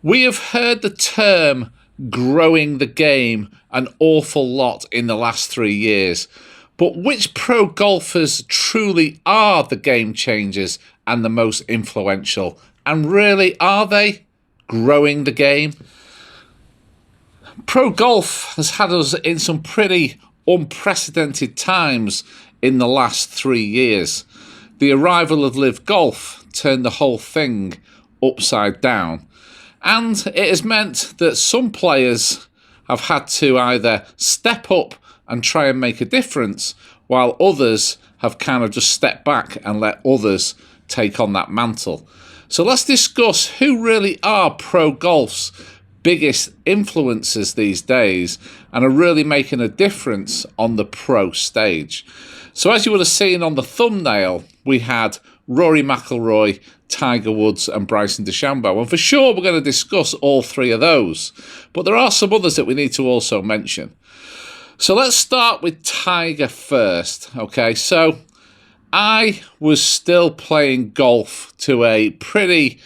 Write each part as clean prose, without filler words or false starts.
We have heard the term growing the game an awful lot in the last 3 years, but which pro golfers truly are the game changers and the most influential? And really, are they growing the game? Pro golf has had us in some pretty unprecedented times in the last 3 years. The arrival of Liv Golf turned the whole thing upside down. And it has meant that some players have had to either step up and try and make a difference, while others have kind of just stepped back and let others take on that mantle. So let's discuss who really are pro golf's biggest influencers these days and are really making a difference on the pro stage. So as you would have seen on the thumbnail, we had Rory Mcilroy, Tiger Woods and Bryson Dechambeau. And for sure, we're going to discuss all three of those. But there are some others that we need to also mention. So let's start with Tiger first. Okay, so I was still playing golf to a pretty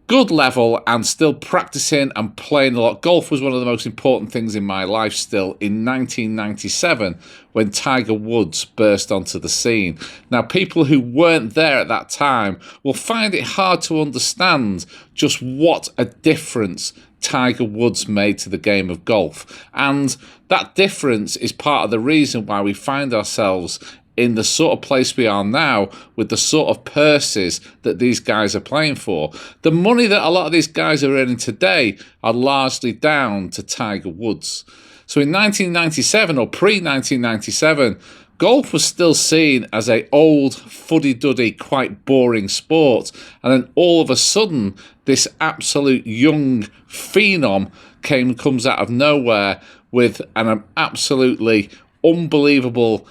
good level and still practicing and playing a lot. Golf was one of the most important things in my life still in 1997 when Tiger Woods burst onto the scene. Now, people who weren't there at that time will find it hard to understand just what a difference Tiger Woods made to the game of golf. And that difference is part of the reason why we find ourselves in the sort of place we are now with the sort of purses that these guys are playing for. The money that a lot of these guys are earning today are largely down to Tiger Woods. So in 1997 or pre-1997, golf was still seen as a old, fuddy-duddy, quite boring sport. And then all of a sudden, this absolute young phenom comes out of nowhere with an absolutely unbelievable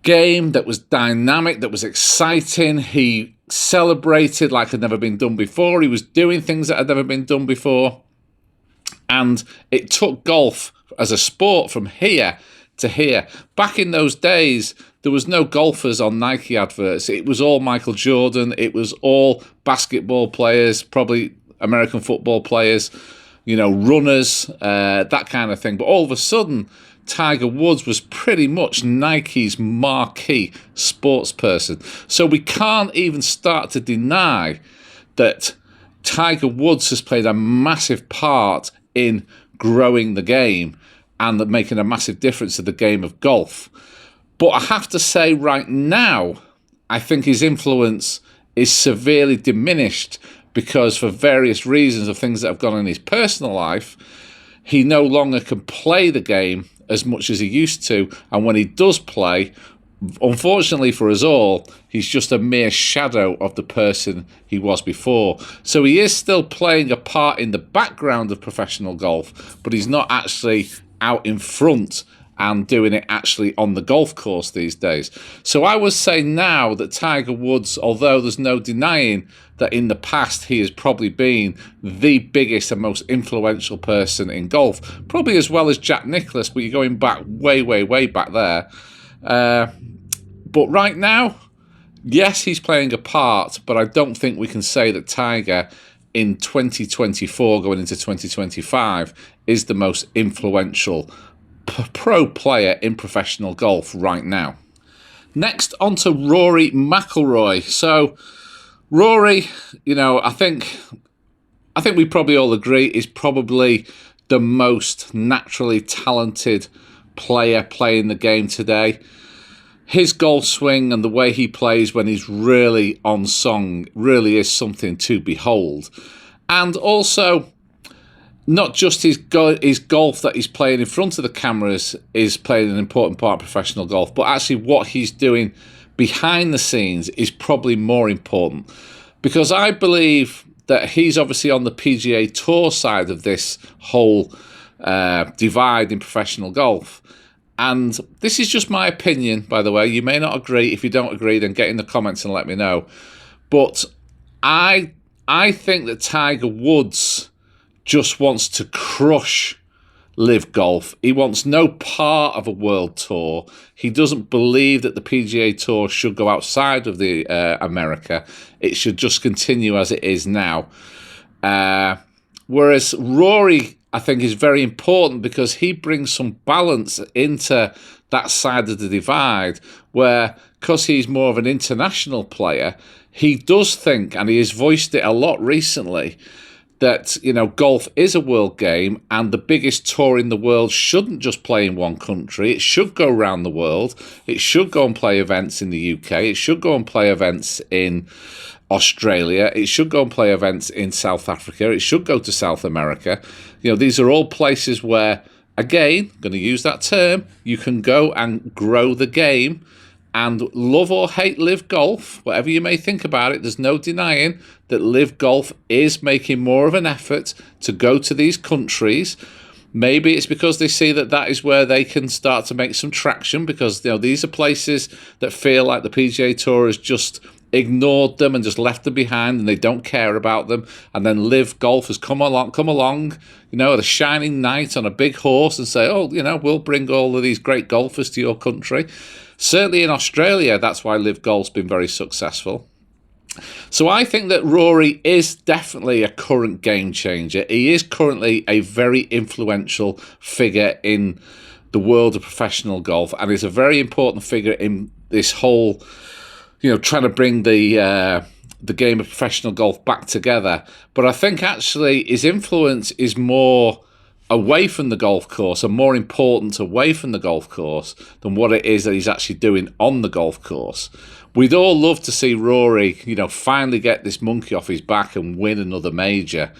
game that was dynamic, that was exciting. He celebrated like had never been done before. He was doing things that had never been done before. And it took golf as a sport from here to here. Back in those days, there was no golfers on Nike adverts. It was all Michael Jordan. It was all basketball players, probably American football players, runners, that kind of thing. But all of a sudden, Tiger Woods was pretty much Nike's marquee sports person. So we can't even start to deny that Tiger Woods has played a massive part in growing the game and making a massive difference to the game of golf. But I have to say right now, I think his influence is severely diminished because for various reasons of things that have gone on in his personal life, he no longer can play the game as much as he used to, and when he does play, unfortunately for us all, he's just a mere shadow of the person he was before. So he is still playing a part in the background of professional golf, but he's not actually out in front and doing it actually on the golf course these days. So I would say now that Tiger Woods, although there's no denying that in the past he has probably been the biggest and most influential person in golf, probably as well as Jack Nicklaus, but you're going back way, way, way back there. But right now, yes, he's playing a part, but I don't think we can say that Tiger in 2024 going into 2025 is the most influential pro player in professional golf right now. Next, on to Rory Mcilroy. So, Rory, I think we probably all agree is probably the most naturally talented player playing the game today. His golf swing and the way he plays when he's really on song really is something to behold. And also, not just his golf that he's playing in front of the cameras is playing an important part of professional golf, but actually what he's doing behind the scenes is probably more important. Because I believe that he's obviously on the PGA Tour side of this whole divide in professional golf. And this is just my opinion, by the way. You may not agree. If you don't agree, then get in the comments and let me know. But I think that Tiger Woods just wants to crush Liv Golf. He wants no part of a world tour. He doesn't believe that the PGA Tour should go outside of the America. It should just continue as it is now. Whereas Rory, I think, is very important because he brings some balance into that side of the divide where, because he's more of an international player, he does think, and he has voiced it a lot recently, that, you know, golf is a world game and the biggest tour in the world shouldn't just play in one country. It should go around the world. It should go and play events in the UK. It should go and play events in Australia. It should go and play events in South Africa. It should go to South America. You know, these are all places where, again, I'm going to use that term, you can go and grow the game. And love or hate Liv Golf, whatever you may think about it, there's no denying that Liv Golf is making more of an effort to go to these countries. Maybe it's because they see that that is where they can start to make some traction, because, you know, these are places that feel like the PGA Tour has just ignored them and just left them behind, and they don't care about them. And then Liv Golf has come along, you know, at a shining knight on a big horse and say, oh, you know, we'll bring all of these great golfers to your country. Certainly in Australia, that's why Liv Golf's been very successful. So I think that Rory is definitely a current game changer. He is currently a very influential figure in the world of professional golf, and is a very important figure in this whole, you know, trying to bring the game of professional golf back together. But I think actually his influence is more away from the golf course and more important away from the golf course than what it is that he's actually doing on the golf course. We'd all love to see Rory, you know, finally get this monkey off his back and win another major.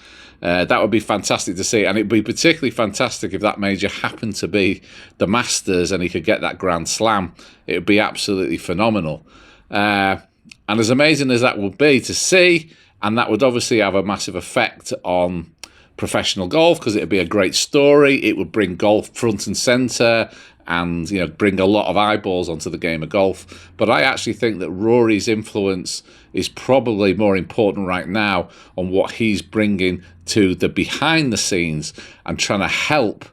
That would be fantastic to see, and it'd be particularly fantastic if that major happened to be the Masters and he could get that Grand Slam. It would be absolutely phenomenal. And as amazing as that would be to see, and that would obviously have a massive effect on professional golf, because it would be a great story. It would bring golf front and centre, and, you know, bring a lot of eyeballs onto the game of golf. But I actually think that Rory's influence is probably more important right now on what he's bringing to the behind the scenes and trying to help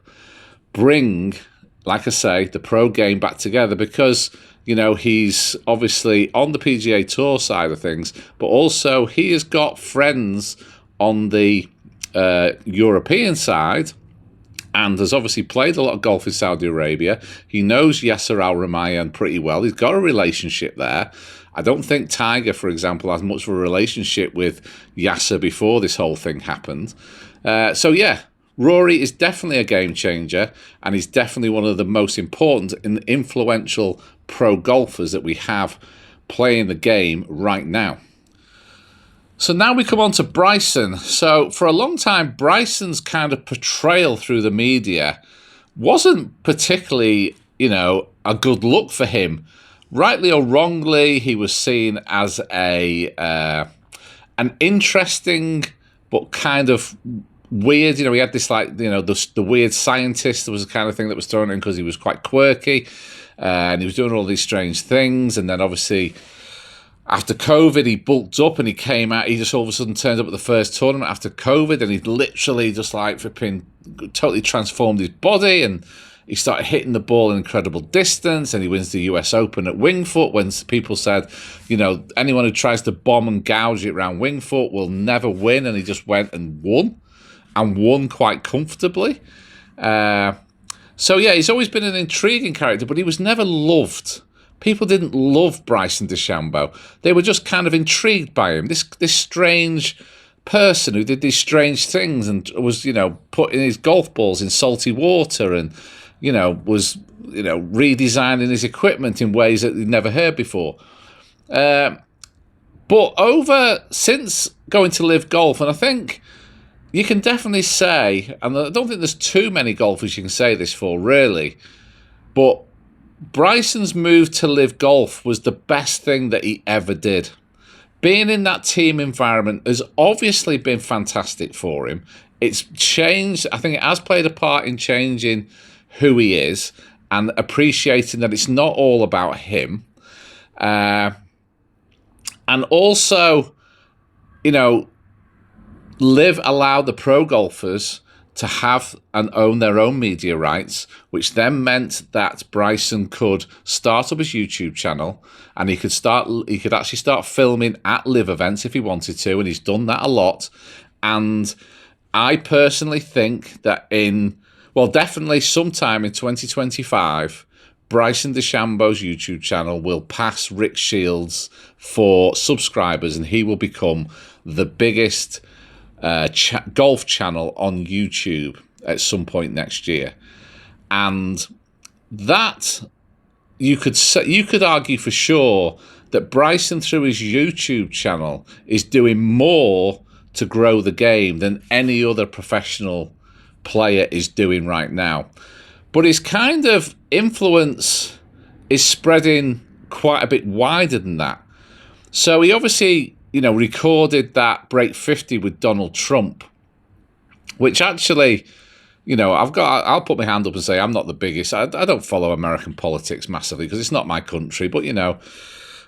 bring, like I say, the pro game back together, because, you know, he's obviously on the PGA Tour side of things, but also he has got friends on the European side, and has obviously played a lot of golf in Saudi Arabia. He knows Yasser Al-Rumayyan pretty well. He's got a relationship there. I don't think Tiger, for example, has much of a relationship with Yasser before this whole thing happened. So yeah, Rory is definitely a game changer, and he's definitely one of the most important and influential pro golfers that we have playing the game right now. So now we come on to Bryson. So for a long time, Bryson's kind of portrayal through the media wasn't particularly, you know, a good look for him. Rightly or wrongly, he was seen as an interesting but kind of weird, you know, he had this, like, you know, the weird scientist. There was the kind of thing that was thrown in because he was quite quirky, and he was doing all these strange things. And then obviously after COVID, he bulked up and he came out. He just all of a sudden turned up at the first tournament after COVID, and he literally just like flipping totally transformed his body, and he started hitting the ball an incredible distance, and he wins the US Open at Winged Foot when people said, you know, anyone who tries to bomb and gouge it around Winged Foot will never win, and he just went and won quite comfortably. So yeah, he's always been an intriguing character, but he was never loved. People didn't love Bryson Dechambeau. They were just kind of intrigued by him. This strange person who did these strange things and was, you know, putting his golf balls in salty water, and, you know, was, you know, redesigning his equipment in ways that they'd never heard before. But since going to Liv Golf, and I think you can definitely say, and I don't think there's too many golfers you can say this for, really, but Bryson's move to Liv Golf was the best thing that he ever did. Being in that team environment has obviously been fantastic for him. It's changed, I think it has played a part in changing who he is and appreciating that it's not all about him. And also, you know, Liv allowed the pro golfers to have and own their own media rights, which then meant that Bryson could start up his YouTube channel, and he could actually start filming at Liv events if he wanted to, and he's done that a lot. And I personally think that definitely sometime in 2025, Bryson Dechambeau's YouTube channel will pass Rick Shields for subscribers, and he will become the biggest golf channel on YouTube at some point next year. And that you could argue for sure that Bryson, through his YouTube channel, is doing more to grow the game than any other professional player is doing right now. But his kind of influence is spreading quite a bit wider than that. So he obviously, recorded that break 50 with Donald Trump, which actually, I'll put my hand up and say I'm not the biggest. I don't follow American politics massively because it's not my country, but,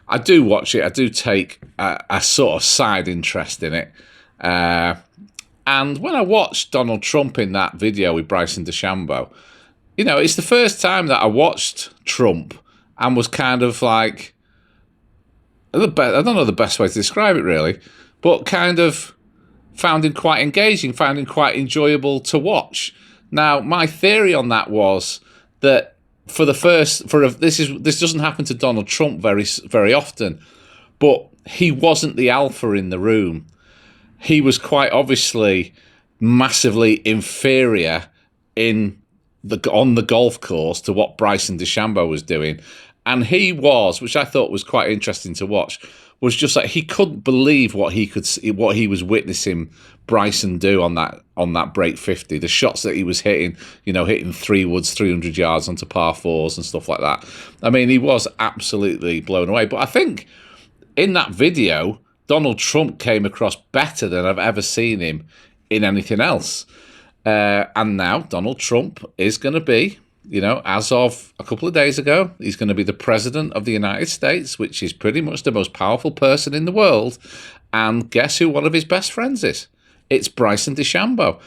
I do watch it. I do take a sort of side interest in it. And when I watched Donald Trump in that video with Bryson DeChambeau, it's the first time that I watched Trump and was kind of like, I don't know the best way to describe it really, but kind of found him quite engaging, found him quite enjoyable to watch. Now, my theory on that was that this doesn't happen to Donald Trump very often, but he wasn't the alpha in the room. He was quite obviously massively inferior on the golf course to what Bryson DeChambeau was doing. And he was, which I thought was quite interesting to watch, was just like he couldn't believe what he was witnessing Bryson do on that break 50. The shots that he was hitting, hitting 3 woods, 300 yards onto par 4s and stuff like that. I mean, he was absolutely blown away. But I think in that video, Donald Trump came across better than I've ever seen him in anything else. And now Donald Trump is going to be, as of a couple of days ago, he's going to be the president of the United States, which is pretty much the most powerful person in the world. And guess who one of his best friends is? It's Bryson DeChambeau.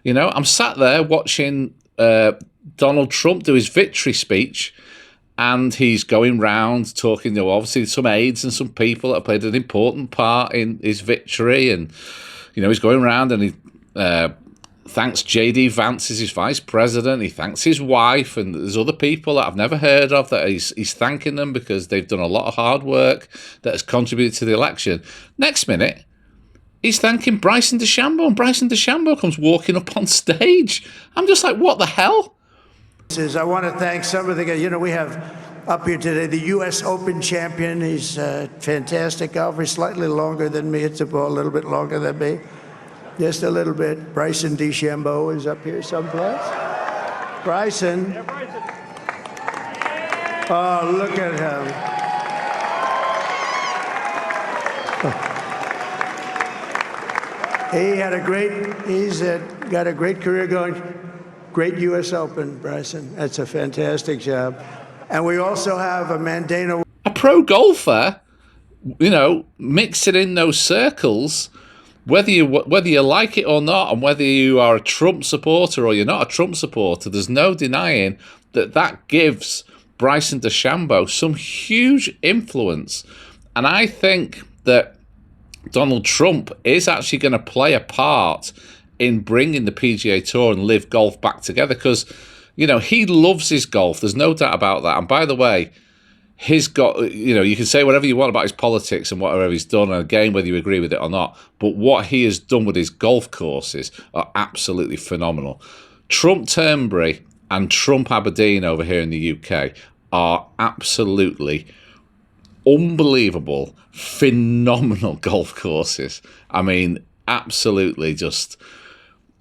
I'm sat there watching Donald Trump do his victory speech, and he's going round talking to obviously some aides and some people that played an important part in his victory. And, he's going around and he thanks J.D. Vance as his vice president. He thanks his wife, and there's other people that I've never heard of that he's thanking them because they've done a lot of hard work that has contributed to the election. Next minute, he's thanking Bryson DeChambeau, and Bryson DeChambeau comes walking up on stage. I'm just like, what the hell? I want to thank some of the guys. We have up here today the U.S. Open champion. He's a fantastic golfer, slightly longer than me. It's a little bit longer than me. Just a little bit. Bryson DeChambeau is up here someplace. Bryson. Oh, look at him. He's got a great career going. Great U.S. Open, Bryson. That's a fantastic job. And we also have a Mandano. A pro golfer, mixing in those circles, whether you like it or not, and whether you are a Trump supporter or you're not a Trump supporter, there's no denying that gives Bryson DeChambeau some huge influence. And I think that Donald Trump is actually going to play a part in bringing the PGA Tour and Liv Golf back together because, he loves his golf. There's no doubt about that. And by the way, you can say whatever you want about his politics and whatever he's done, and again, whether you agree with it or not, but what he has done with his golf courses are absolutely phenomenal. Trump Turnberry and Trump Aberdeen over here in the UK are absolutely unbelievable, phenomenal golf courses. I mean, absolutely just,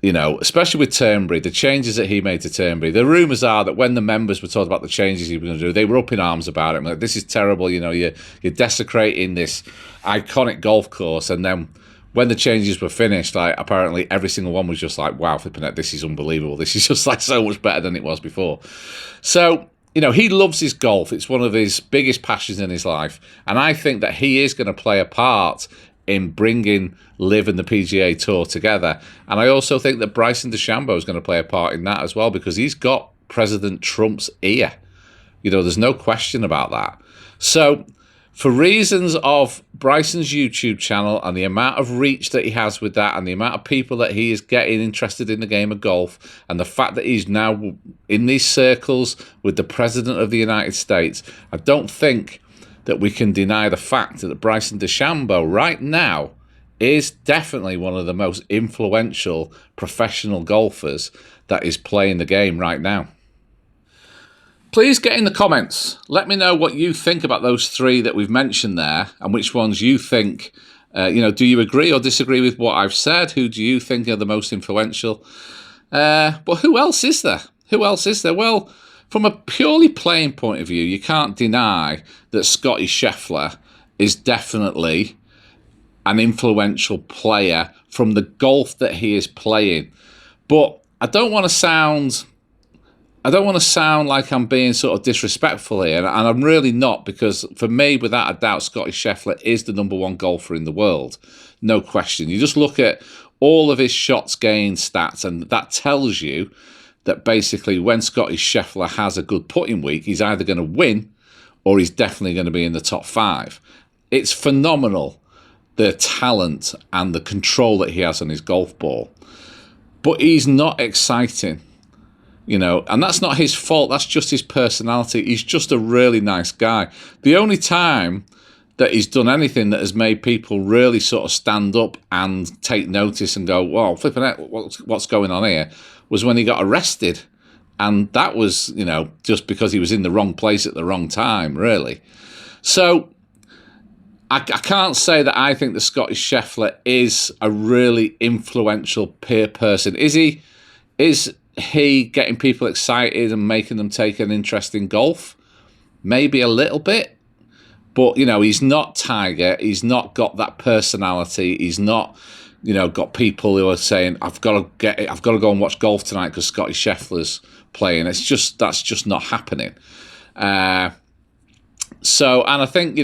especially with Turnberry, the changes that he made to Turnberry. The rumours are that when the members were told about the changes he was going to do, they were up in arms about it. Like, this is terrible, you're desecrating this iconic golf course. And then when the changes were finished, apparently every single one was just like, wow, flipping it, this is unbelievable. This is just so much better than it was before. So, he loves his golf. It's one of his biggest passions in his life. And I think that he is going to play a part in bringing Liv and the PGA Tour together. And I also think that Bryson DeChambeau is going to play a part in that as well because he's got President Trump's ear. There's no question about that. So For reasons of Bryson's YouTube channel and the amount of reach that he has with that and the amount of people that he is getting interested in the game of golf and the fact that he's now in these circles with the President of the United States, I don't think that we can deny the fact that Bryson Dechambeau right now is definitely one of the most influential professional golfers that is playing the game right now. Please get in the comments. Let me know what you think about those three that we've mentioned there and which ones you think, do you agree or disagree with what I've said? Who do you think are the most influential? But who else is there? Who else is there? Well, from a purely playing point of view, you can't deny that Scottie Scheffler is definitely an influential player from the golf that he is playing. But I don't want to sound like I'm being sort of disrespectful here, and I'm really not, because for me, without a doubt, Scottie Scheffler is the #1 golfer in the world. No question. You just look at all of his shots gained stats, and that tells you that basically when Scottie Scheffler has a good putting week, he's either going to win or he's definitely going to be in the top 5. It's phenomenal, the talent and the control that he has on his golf ball. But he's not exciting. And that's not his fault. That's just his personality. He's just a really nice guy. The only time that he's done anything that has made people really sort of stand up and take notice and go, "Well, flipping out, what's going on here?" was when he got arrested. And that was, just because he was in the wrong place at the wrong time, really. So I can't say that I think that Scottie Scheffler is a really influential peer person. Is he getting people excited and making them take an interest in golf? Maybe a little bit, but he's not Tiger. He's not got that personality. He's not, got people who are saying, I've got to go and watch golf tonight because Scottie Scheffler's playing. That's just not happening. And I think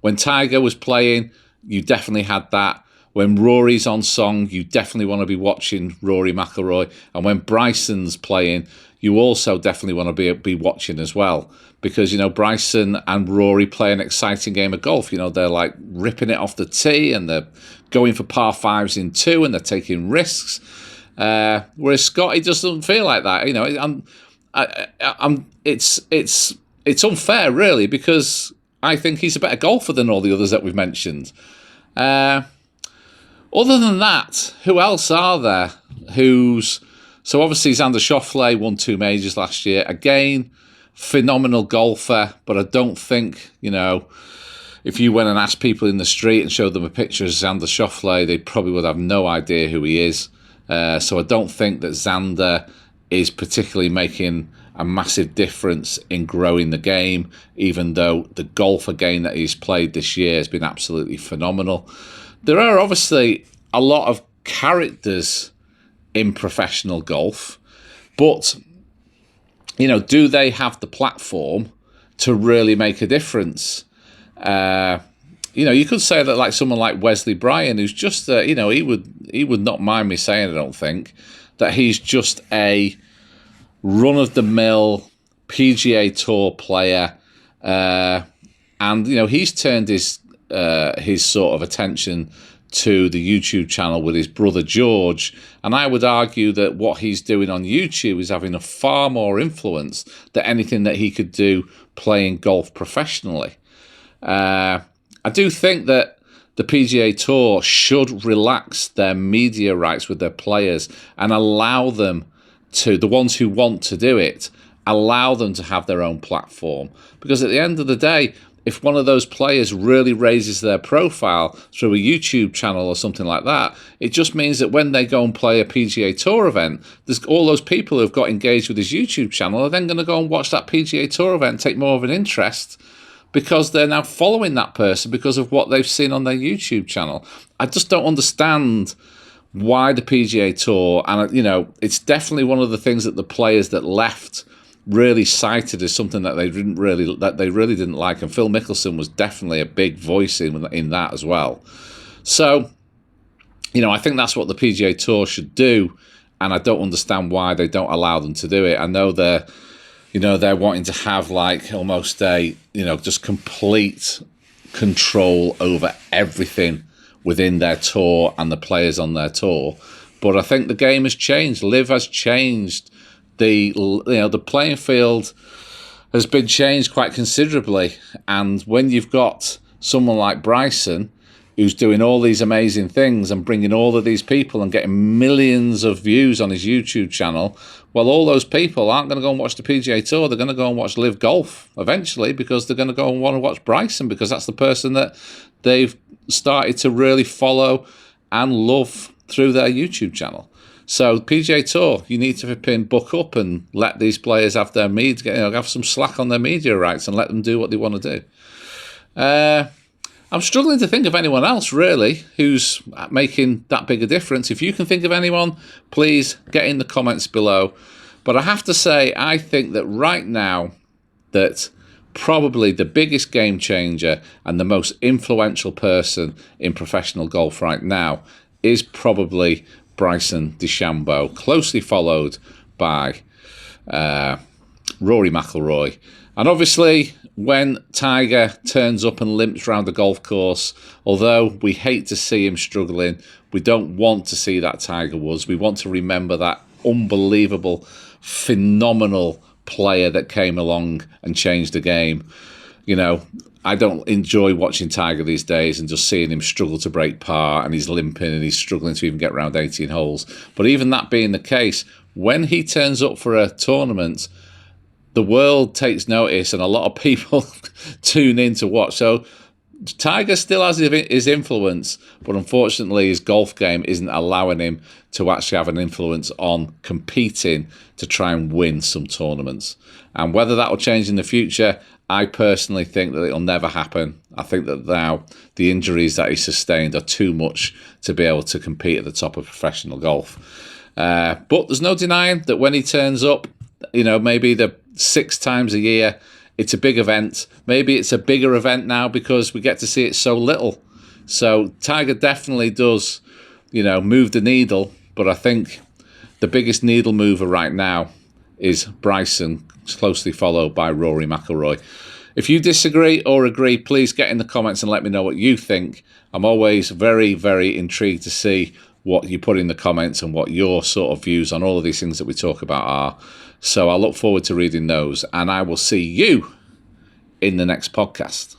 when Tiger was playing, you definitely had that. When Rory's on song, you definitely want to be watching Rory Mcilroy. And when Bryson's playing, you also definitely want to be watching as well. Because, Bryson and Rory play an exciting game of golf. They're like ripping it off the tee and they're going for par 5s in 2 and they're taking risks. Whereas Scottie just doesn't feel like that. It's unfair, really, because I think he's a better golfer than all the others that we've mentioned. Other than that, who else are there? So obviously Xander Schauffele won 2 majors last year. Again, phenomenal golfer, but I don't think, if you went and asked people in the street and showed them a picture of Xander Schauffele, they probably would have no idea who he is. So I don't think that Xander is particularly making a massive difference in growing the game, even though the golf again that he's played this year has been absolutely phenomenal. There are obviously a lot of characters in professional golf, but, do they have the platform to really make a difference? You could say that like someone like Wesley Bryan, who's just, he would not mind me saying, I don't think, that he's just a run-of-the-mill PGA Tour player, and he's turned his sort of attention to the YouTube channel with his brother George, and I would argue that what he's doing on YouTube is having a far more influence than anything that he could do playing golf professionally. I do think that the PGA Tour should relax their media rights with their players and allow them to, the ones who want to do it, allow them to have their own platform. Because at the end of the day, if one of those players really raises their profile through a YouTube channel or something like that, it just means that when they go and play a PGA Tour event, there's all those people who have got engaged with his YouTube channel are then going to go and watch that PGA Tour event and take more of an interest because they're now following that person because of what they've seen on their YouTube channel. I just don't understand why the PGA Tour, and it's definitely one of the things that the players that left really cited as something that they really didn't like, and Phil Mickelson was definitely a big voice in that as well. So, I think that's what the PGA Tour should do, and I don't understand why they don't allow them to do it. I know they're wanting to have like almost a just complete control over everything within their tour and the players on their tour. But I think the game has changed. Liv has changed. The playing field has been changed quite considerably. And when you've got someone like Bryson, who's doing all these amazing things and bringing all of these people and getting millions of views on his YouTube channel, well, all those people aren't going to go and watch the PGA Tour. They're going to go and watch Liv Golf eventually, because they're going to go and want to watch Bryson, because that's the person that they've started to really follow and love through their YouTube channel. So PGA Tour, you need to buck up and let these players have their media, have some slack on their media rights and let them do what they want to do. I'm struggling to think of anyone else, really, who's making that big a difference. If you can think of anyone, please get in the comments below. But I have to say, I think that right now, that probably the biggest game changer and the most influential person in professional golf right now is probably Bryson Dechambeau, closely followed by Rory Mcilroy. And obviously, when Tiger turns up and limps around the golf course, although we hate to see him struggling, we don't want to see that Tiger Woods. We want to remember that unbelievable, phenomenal player that came along and changed the game. I don't enjoy watching Tiger these days and just seeing him struggle to break par, and he's limping and he's struggling to even get around 18 holes. But even that being the case, when he turns up for a tournament, the world takes notice and a lot of people tune in to watch. So Tiger still has his influence, but unfortunately his golf game isn't allowing him to actually have an influence on competing to try and win some tournaments. And whether that will change in the future, I personally think that it'll never happen. I think that now the injuries that he sustained are too much to be able to compete at the top of professional golf. But there's no denying that when he turns up, maybe the 6 times a year, it's a big event. Maybe it's a bigger event now because we get to see it so little. So Tiger definitely does, move the needle. But I think the biggest needle mover right now is Bryson, closely followed by Rory Mcilroy. If you disagree or agree, please get in the comments and let me know what you think. I'm always very, very intrigued to see what you put in the comments and what your sort of views on all of these things that we talk about are. So I look forward to reading those, and I will see you in the next podcast.